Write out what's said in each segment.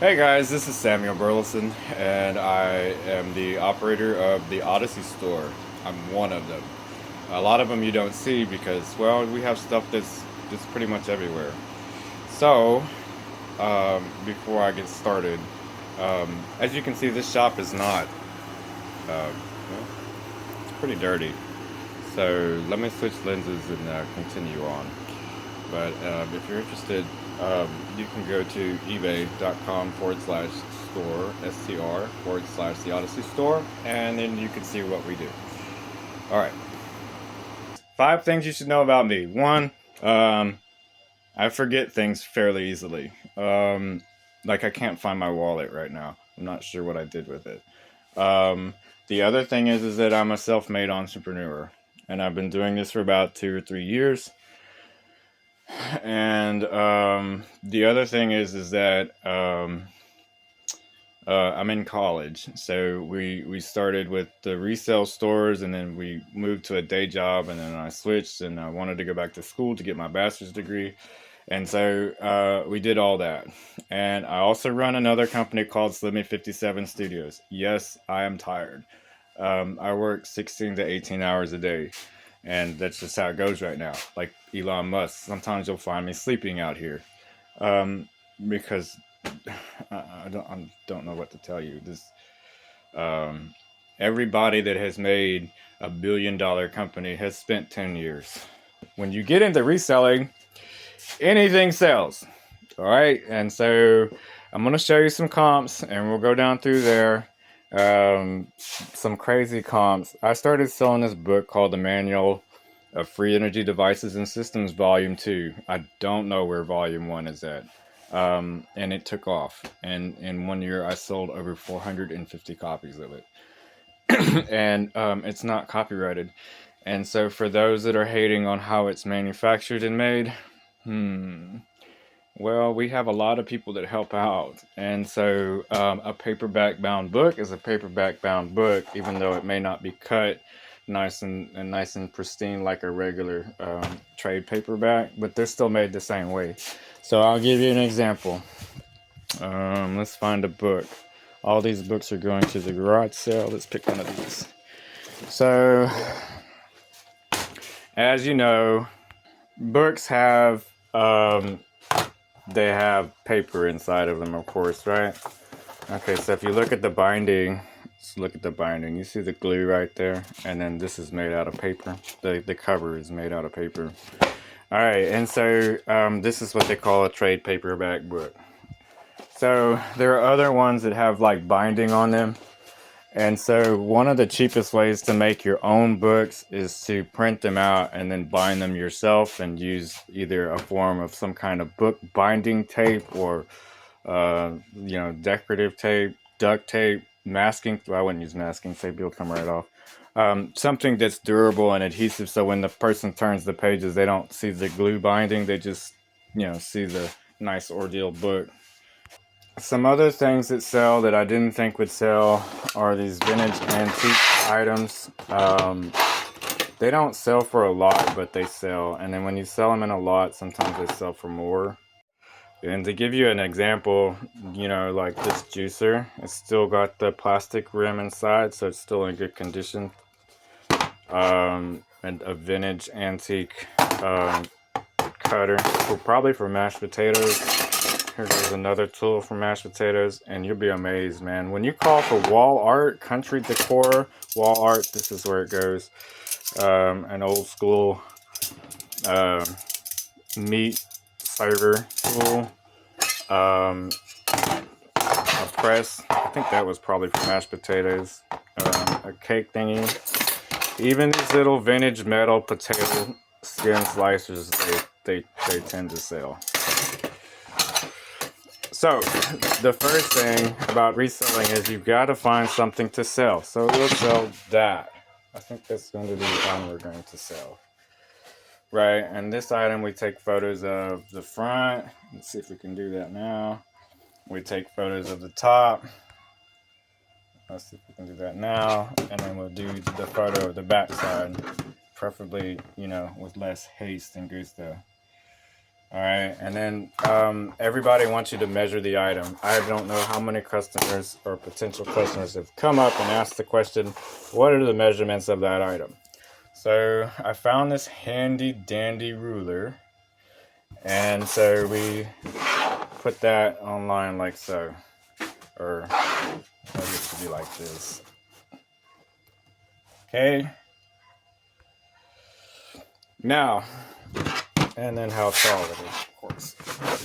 Hey guys, this is Samuel Burleson, and I am the operator of the Odyssey Store. I'm one of them. A lot of them you don't see because, well, we have stuff that's pretty much everywhere. So, before I get started, as you can see, this shop is not, well, it's pretty dirty. So let me switch lenses and continue on. But if you're interested, you can go to ebay.com/store, STR / the Odyssey Store, and then you can see what we do. All right. 5 things you should know about me. One, I forget things fairly easily. Like I can't find my wallet right now. I'm not sure what I did with it. Um, the other thing is that I'm a self-made entrepreneur, and I've been doing this for about 2 or 3 years. And the other thing is that I'm in college, so we started with the resale stores, and then we moved to a day job, and then I switched, and I wanted to go back to school to get my bachelor's degree, and so we did all that. And I also run another company called Slimmy 57 Studios. Yes, I am tired. I work 16 to 18 hours a day, and that's just how it goes right now. Like Elon Musk, sometimes you'll find me sleeping out here, um, because I don't know what to tell you. This um, Everybody that has made $1 billion company has spent 10 years. When you get into reselling, anything sells. All right, and so I'm gonna show you some comps, and we'll go down through there. Some crazy comps. I started selling this book called The Manual of Free Energy Devices and Systems, Volume 2. I don't know where Volume 1 is at. And it took off. And in 1 year, I sold over 450 copies of it. And it's not copyrighted. And so, for those that are hating on how it's manufactured and made, well, we have a lot of people that help out. And so, a paperback bound book is a paperback bound book, even though it may not be cut nice and pristine like a regular trade paperback, but they're still made the same way. So I'll give you an example. Let's find a book. All these books are going to the garage sale. Let's pick one of these. So, as you know, books have they have paper inside of them, of course, right? Okay, so if you look at the binding, let's look at the binding. You see the glue right there, and then this is made out of paper. The cover is made out of paper. All right, and so this is what they call a trade paperback book. So there are other ones that have like binding on them. And so one of the cheapest ways to make your own books is to print them out and then bind them yourself and use either a form of some kind of book binding tape or decorative tape, duct tape, masking. Well, I wouldn't use masking tape; it'll come right off. Something that's durable and adhesive, so when the person turns the pages, they don't see the glue binding; they just, see the nice ordeal book. Some other things that sell that I didn't think would sell are these vintage antique items. They don't sell for a lot, but they sell. And then when you sell them in a lot, sometimes they sell for more. And to give you an example, like this juicer, it's still got the plastic rim inside, so it's still in good condition. And a vintage antique cutter, probably for mashed potatoes. Here's another tool for mashed potatoes, and you'll be amazed, man. When you call for wall art, country decor, wall art, this is where it goes. An old school meat server tool. A press. I think that was probably for mashed potatoes. A cake thingy. Even these little vintage metal potato skin slicers, they tend to sell. So, the first thing about reselling is you've got to find something to sell. So we'll sell that. I think that's going to be the one we're going to sell. Right, and this item we take photos of the front. Let's see if we can do that now. We take photos of the top. Let's see if we can do that now. And then we'll do the photo of the back side. Preferably, with less haste and gusto. All right, and then everybody wants you to measure the item. I don't know how many customers or potential customers have come up and asked the question, what are the measurements of that item? So I found this handy dandy ruler, and so we put that online like so, or it used to be like this. Okay. Now, and then how tall it is, of course.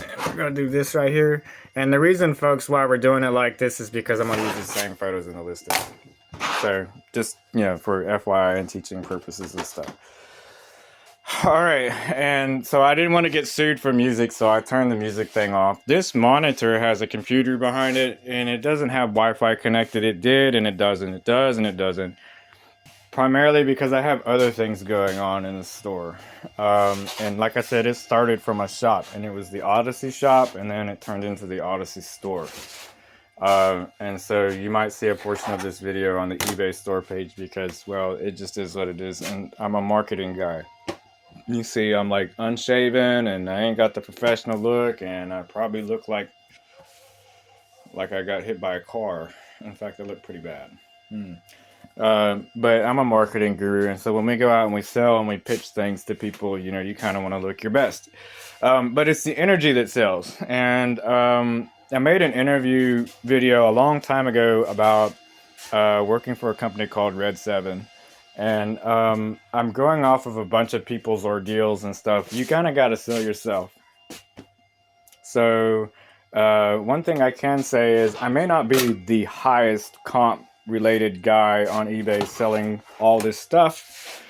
And we're gonna do this right here. And the reason, folks, why we're doing it like this is because I'm gonna use the same photos in the listing. So just, you know, for FYI and teaching purposes and stuff. All right, and so I didn't want to get sued for music, so I turned the music thing off. This monitor has a computer behind it, and it doesn't have Wi-Fi connected. It did, and it doesn't. It does, and it doesn't. Primarily because I have other things going on in the store. And like I said, it started from a shop, and it was the Odyssey shop, and then it turned into the Odyssey Store. And so you might see a portion of this video on the eBay store page because, well, it just is what it is. And I'm a marketing guy. You see, I'm like unshaven, and I ain't got the professional look, and I probably look like I got hit by a car. In fact, I look pretty bad. But I'm a marketing guru, and so when we go out and we sell and we pitch things to people, you know, you kind of want to look your best. But it's the energy that sells. And I made an interview video a long time ago about working for a company called Reselling. And I'm going off of a bunch of people's ordeals and stuff. You kind of got to sell yourself. So one thing I can say is I may not be the highest comp related guy on eBay selling all this stuff,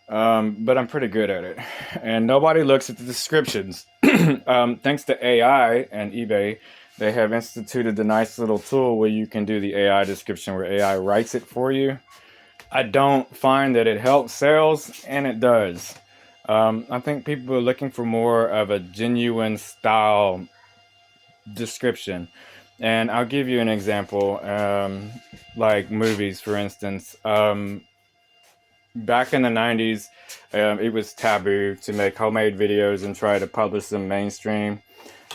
but I'm pretty good at it, and nobody looks at the descriptions. Thanks to AI and eBay, they have instituted the nice little tool where you can do the AI description, where AI writes it for you. I don't find that it helps sales, and it does. I think people are looking for more of a genuine style description. And I'll give you an example, like movies, for instance. Back in the 90s, it was taboo to make homemade videos and try to publish them mainstream.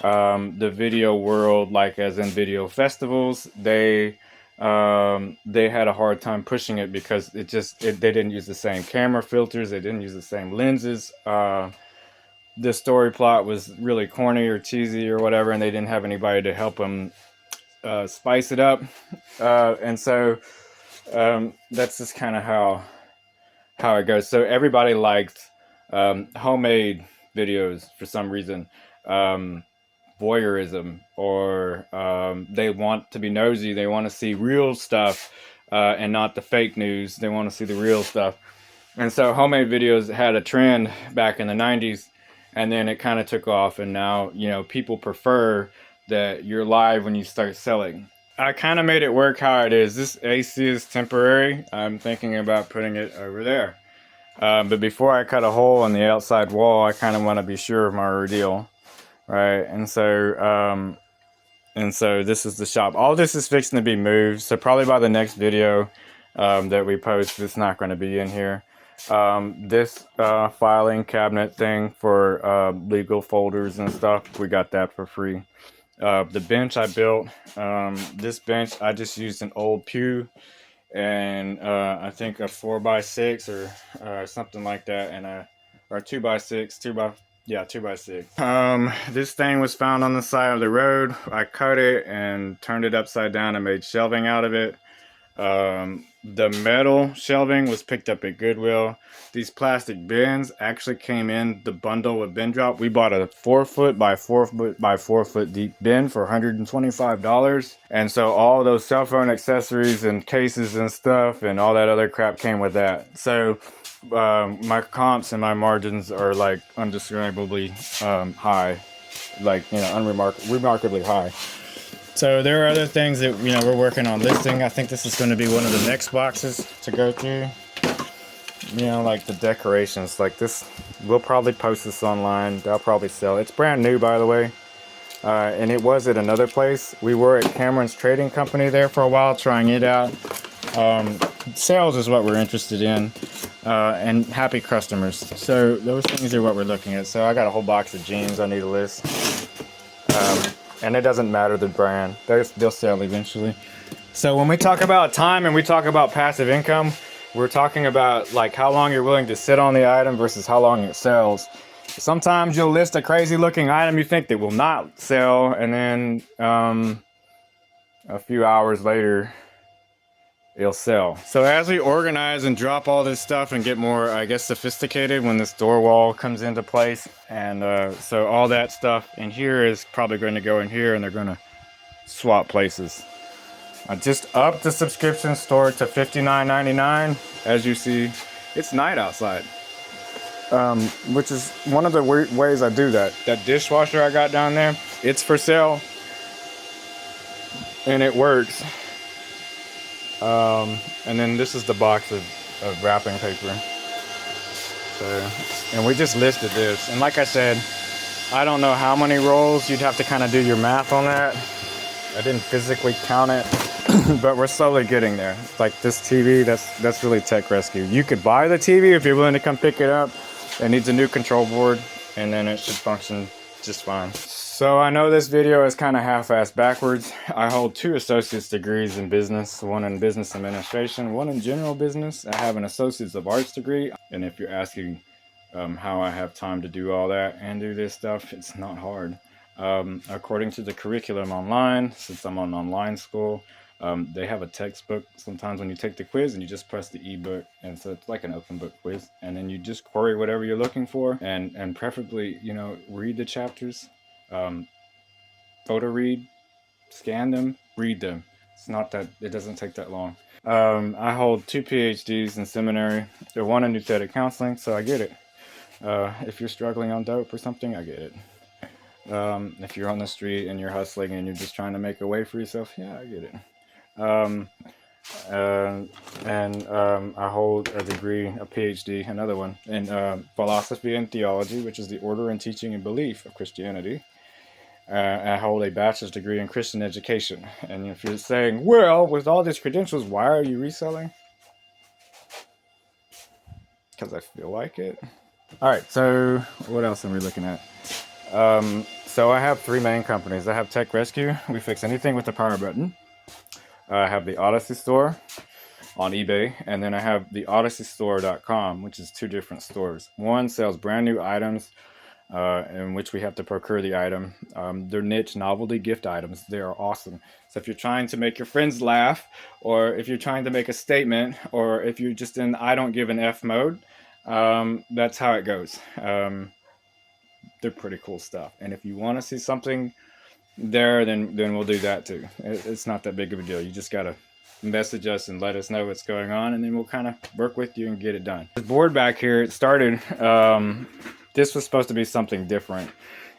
The video world, like as in video festivals, they had a hard time pushing it because they didn't use the same camera filters, they didn't use the same lenses. The story plot was really corny or cheesy or whatever, and they didn't have anybody to help them spice it up, and so that's just kind of how it goes. So everybody liked homemade videos for some reason, voyeurism, or they want to be nosy, they want to see real stuff and not the fake news. They want to see the real stuff. And so homemade videos had a trend back in the 90s, and then it kind of took off, and now, you know, people prefer that you're live when you start selling. I kind of made it work how it is. This AC is temporary. I'm thinking about putting it over there. But before I cut a hole in the outside wall, I kind of want to be sure of my ordeal, right? And so this is the shop. All this is fixing to be moved. So probably by the next video that we post, it's not going to be in here. This filing cabinet thing for legal folders and stuff, we got that for free. The bench I built, this bench, I just used an old pew and I think a 4x6 or something like that, and or 2x6, 2x6. This thing was found on the side of the road. I cut it and turned it upside down and made shelving out of it. The metal shelving was picked up at Goodwill. These plastic bins actually came in the bundle with bin drop. We bought a 4 foot by 4 foot by 4 foot deep bin for $125. And so all those cell phone accessories and cases and stuff and all that other crap came with that. So my comps and my margins are like undescribably high, like, you know, remarkably high. So there are other things that, you know, we're working on listing. I think this is going to be one of the next boxes to go through. You know, like the decorations, like this. We'll probably post this online. They'll probably sell. It's brand new, by the way. And it was at another place. We were at Cameron's Trading Company there for a while, trying it out. Sales is what we're interested in. and happy customers. So those things are what we're looking at. So I got a whole box of jeans I need to list. And it doesn't matter the brand. They'll sell eventually. So when we talk about time and we talk about passive income, we're talking about like how long you're willing to sit on the item versus how long it sells. Sometimes you'll list a crazy looking item you think that will not sell, and then a few hours later it'll sell. So as we organize and drop all this stuff and get more, I guess, sophisticated when this door wall comes into place, and so all that stuff in here is probably going to go in here, and they're going to swap places. I just upped the subscription store to $59.99. As you see, it's night outside, which is one of the ways I do that. That dishwasher I got down there, it's for sale, and it works. And then this is the box of wrapping paper. So, and we just listed this. And like I said, I don't know how many rolls. You'd have to kind of do your math on that. I didn't physically count it, but we're slowly getting there. Like this TV, that's really tech rescue. You could buy the TV if you're willing to come pick it up. It needs a new control board, and then it should function just fine. So I know this video is kind of half-assed backwards. I hold 2 associate's degrees in business, one in business administration, one in general business. I have an associate's of arts degree. And if you're asking how I have time to do all that and do this stuff, it's not hard. According to the curriculum online, since I'm on online school, they have a textbook sometimes when you take the quiz, and you just press the ebook, and so it's like an open book quiz, and then you just query whatever you're looking for, and preferably, you know, read the chapters, photo read, scan them, read them. It's not that, it doesn't take that long. I hold 2 PhDs in seminary, one in nuthetic counseling, so I get it. If you're struggling on dope or something, I get it. If you're on the street and you're hustling and you're just trying to make a way for yourself, yeah, I get it. I hold a degree, a PhD, another one, in philosophy and theology, which is the order and teaching and belief of Christianity. I hold a bachelor's degree in Christian education. And if you're saying, well, with all these credentials, why are you reselling? Because I feel like it. All right, so what else are we looking at? So I have 3 main companies. I have Tech Rescue. We fix anything with the power button. I have the Odyssey Store on eBay, and then I have the OdysseyStore.com, which is 2 different stores. One sells brand new items, in which we have to procure the item. They're niche novelty gift items. They are awesome. So if you're trying to make your friends laugh, or if you're trying to make a statement, or if you're just in I don't give an F mode, that's how it goes. They're pretty cool stuff. And if you want to see something there, then we'll do that too. It's not that big of a deal. You just gotta message us and let us know what's going on, and then we'll kind of work with you and get it done. This board back here, it started, this was supposed to be something different.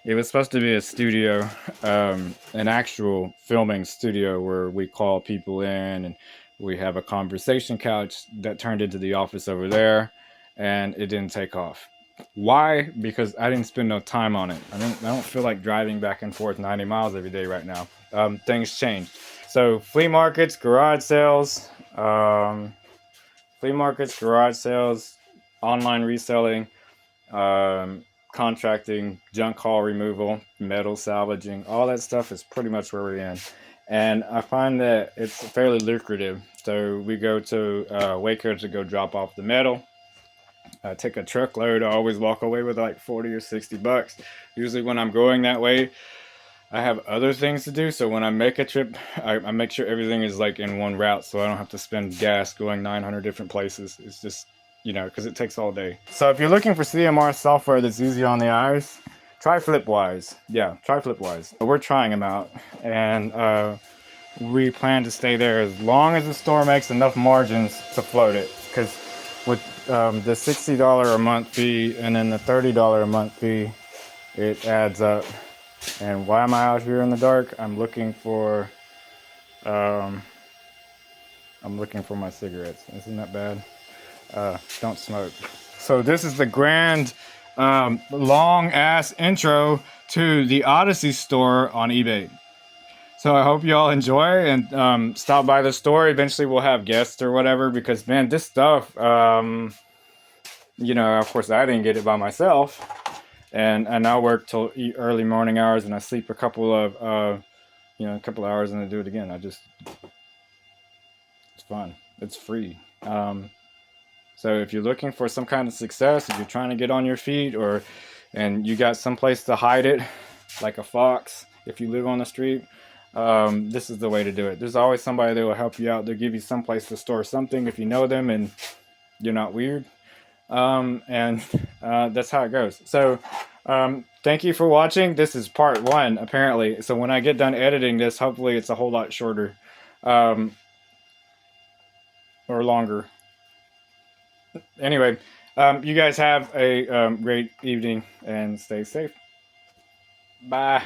It was supposed to be a studio, an actual filming studio where we call people in and we have a conversation couch that turned into the office over there, and it didn't take off. Why? Because I didn't spend no time on it. I don't feel like driving back and forth 90 miles every day right now. Things changed. So flea markets, garage sales, online reselling, contracting, junk haul removal, metal salvaging, all that stuff is pretty much where we're in. And I find that it's fairly lucrative. So we go to Waco to go drop off the metal. I take a truckload. I always walk away with like 40 or 60 bucks. Usually when I'm going that way, I have other things to do. So when I make a trip, I make sure everything is like in one route, so I don't have to spend gas going 900 different places. It's just, you know, because it takes all day. So if you're looking for CMR software that's easy on the eyes, try Flipwise. Yeah, try Flipwise. We're trying them out, and we plan to stay there as long as the store makes enough margins to float it. Because with the $60 a month fee and then the $30 a month fee, it adds up. And why am I out here in the dark? I'm looking for my cigarettes. Isn't that bad? Don't smoke. So this is the grand long ass intro to the Odyssey Store on eBay. So I hope you all enjoy, and stop by the store. Eventually we'll have guests or whatever, because man, this stuff, you know, of course, I didn't get it by myself, and I work till early morning hours, and I sleep a couple of a couple of hours, and I do it again. It's fun. It's free. So if you're looking for some kind of success, if you're trying to get on your feet, and you got some place to hide it, like a fox, if you live on the street, this is the way to do it. There's always somebody that will help you out. They'll give you some place to store something if you know them and you're not weird. And that's how it goes. So thank you for watching. This is part 1, apparently. So when I get done editing this, hopefully it's a whole lot shorter or longer. Anyway, you guys have a great evening and stay safe. Bye.